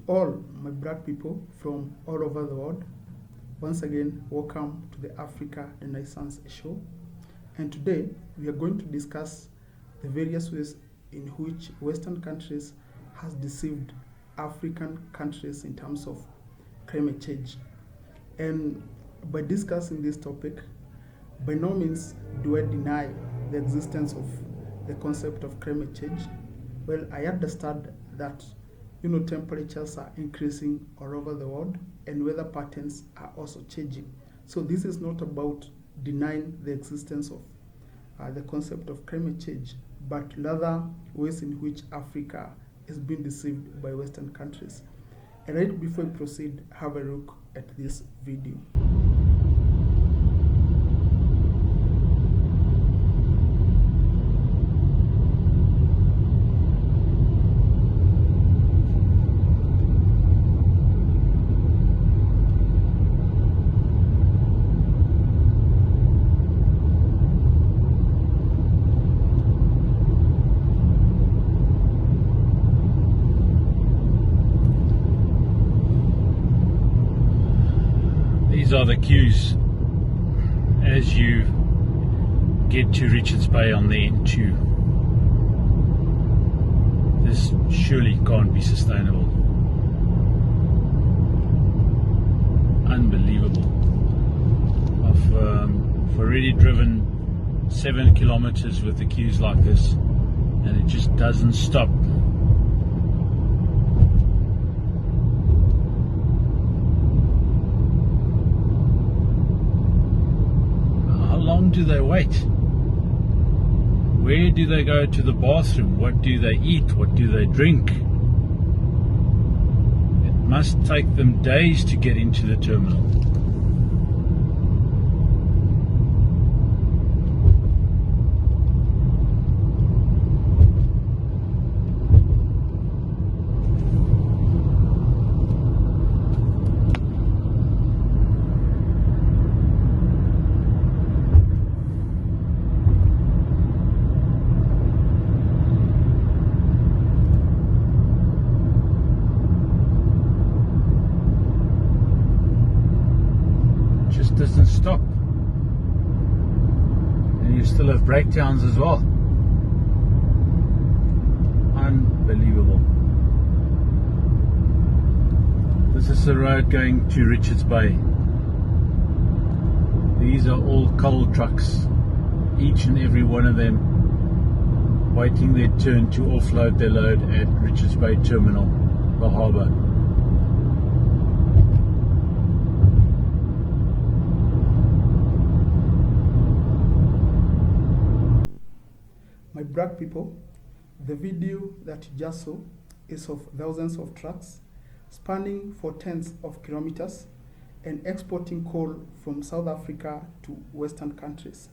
all my black people from all over the world. Once again, welcome to the Africa Renaissance Show. And today, we are going to discuss the various ways in which Western countries has deceived African countries in terms of climate change. And by discussing this topic, by no means do I deny the existence of the concept of climate change. Well, I understand that temperatures are increasing all over the world and weather patterns are also changing. So this is not about denying the existence of the concept of climate change, but rather ways in which Africa is being deceived by Western countries. And right before we proceed, have a look at this video. These are the queues as you get to Richards Bay on the N2. This surely can't be sustainable. Unbelievable. I've already driven 7 kilometers with the queues like this, and it just doesn't stop. How long do they wait? Where do they go to the bathroom? What do they eat? What do they drink? It must take them days to get into the terminal. Doesn't stop, and you still have breakdowns as well. Unbelievable. This is the road going to Richards Bay. These are all coal trucks, each and every one of them waiting their turn to offload their load at Richards Bay Terminal, the harbour. My black people, the video that you just saw is of thousands of trucks spanning for tens of kilometers and exporting coal from South Africa to Western countries.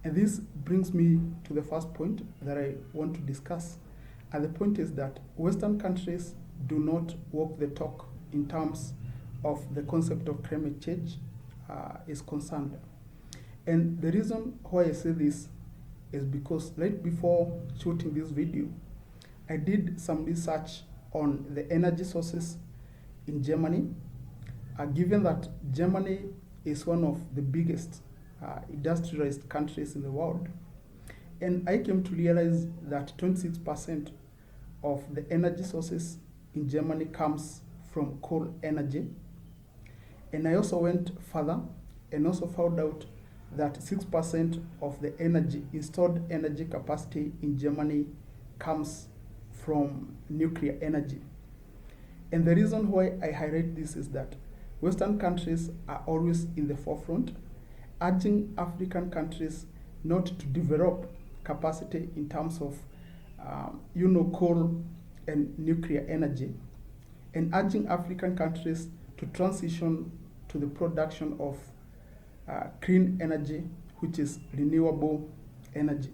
And this brings me to the first point that I want to discuss. And the point is that Western countries do not walk the talk in terms of the concept of climate change is concerned. And the reason why I say this is because right before shooting this video, I did some research on the energy sources in Germany. Given that Germany is one of the biggest industrialized countries in the world, and I came to realize that 26% of the energy sources in Germany comes from coal energy. And I also went further and also found out that 6% of the installed energy capacity in Germany comes from nuclear energy. And the reason why I highlight this is that Western countries are always in the forefront, urging African countries not to develop capacity in terms of coal and nuclear energy, and urging African countries to transition to the production of clean energy, which is renewable energy.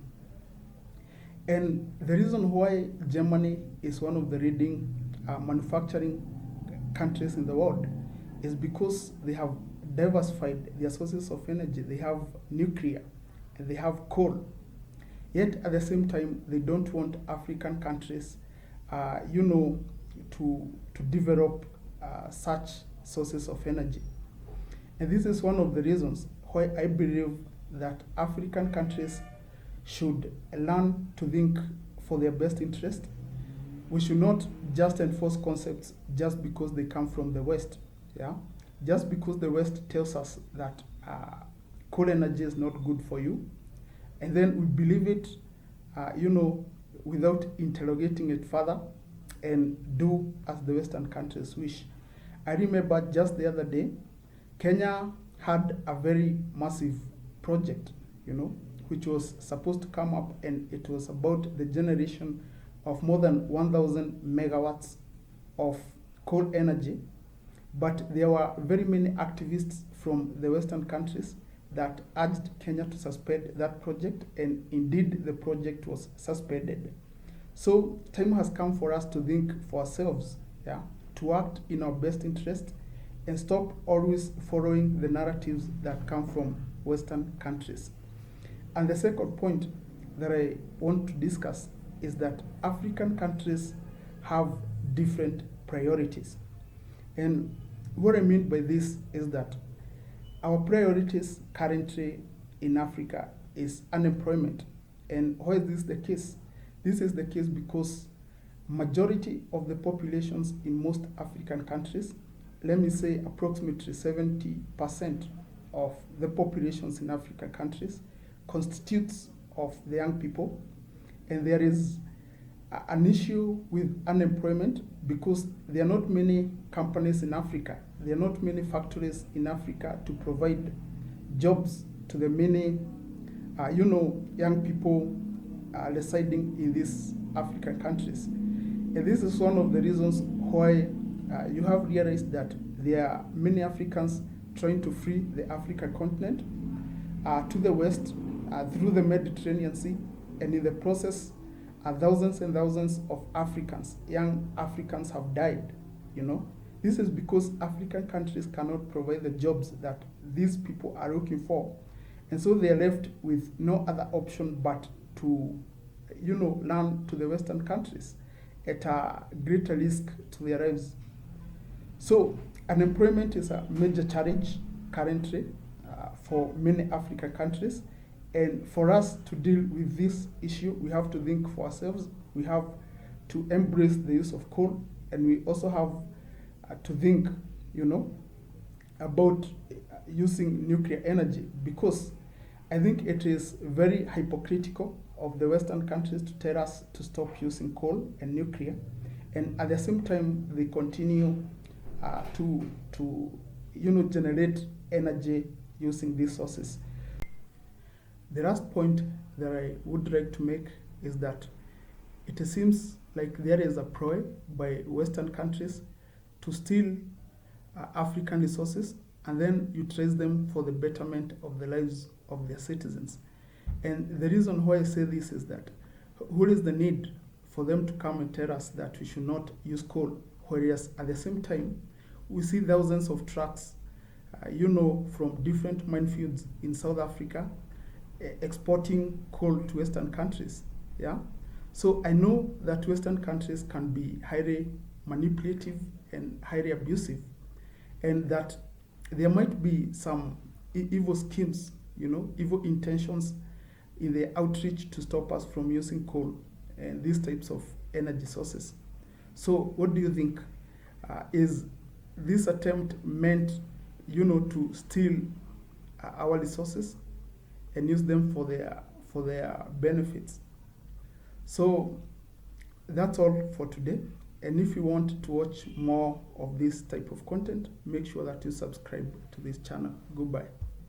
And the reason why Germany is one of the leading manufacturing countries in the world is because they have diversified their sources of energy. They have nuclear and they have coal. Yet at the same time, they don't want African countries, to develop such sources of energy. And this is one of the reasons why I believe that African countries should learn to think for their best interest. We should not just enforce concepts just because they come from the West. Yeah, just because the West tells us that coal energy is not good for you, and then we believe it, without interrogating it further, and do as the Western countries wish. I remember just the other day, Kenya had a very massive project, which was supposed to come up, and it was about the generation of more than 1,000 megawatts of coal energy. But there were very many activists from the Western countries that urged Kenya to suspend that project, and indeed the project was suspended. So time has come for us to think for ourselves, to act in our best interest and stop always following the narratives that come from Western countries. And the second point that I want to discuss is that African countries have different priorities. And what I mean by this is that our priorities currently in Africa is unemployment. And why is this the case? This is the case because majority of the populations in most African countries, let me say approximately 70% of the populations in African countries constitutes of the young people. And there is an issue with unemployment because there are not many companies in Africa. There are not many factories in Africa to provide jobs to the many, young people residing in these African countries. And this is one of the reasons why you have realized that there are many Africans trying to free the African continent to the west through the Mediterranean Sea, and in the process, thousands and thousands of Africans, young Africans, have died. This is because African countries cannot provide the jobs that these people are looking for, and so they are left with no other option but to, run to the Western countries at a greater risk to their lives. So unemployment is a major challenge currently for many African countries. And for us to deal with this issue, we have to think for ourselves. We have to embrace the use of coal, and we also have to think, about using nuclear energy, because I think it is very hypocritical of the Western countries to tell us to stop using coal and nuclear, and at the same time they continue to generate energy using these sources. The last point that I would like to make is that it seems like there is a ploy by Western countries to steal African resources and then utilize them for the betterment of the lives of their citizens. And the reason why I say this is that what is the need for them to come and tell us that we should not use coal, whereas at the same time we see thousands of trucks, from different minefields in South Africa exporting coal to Western countries. So I know that Western countries can be highly manipulative and highly abusive, and that there might be some evil schemes, evil intentions in the outreach to stop us from using coal and these types of energy sources. So what do you think? Is this attempt meant, to steal our resources and use them for their benefits? So that's all for today. And if you want to watch more of this type of content, make sure that you subscribe to this channel. Goodbye.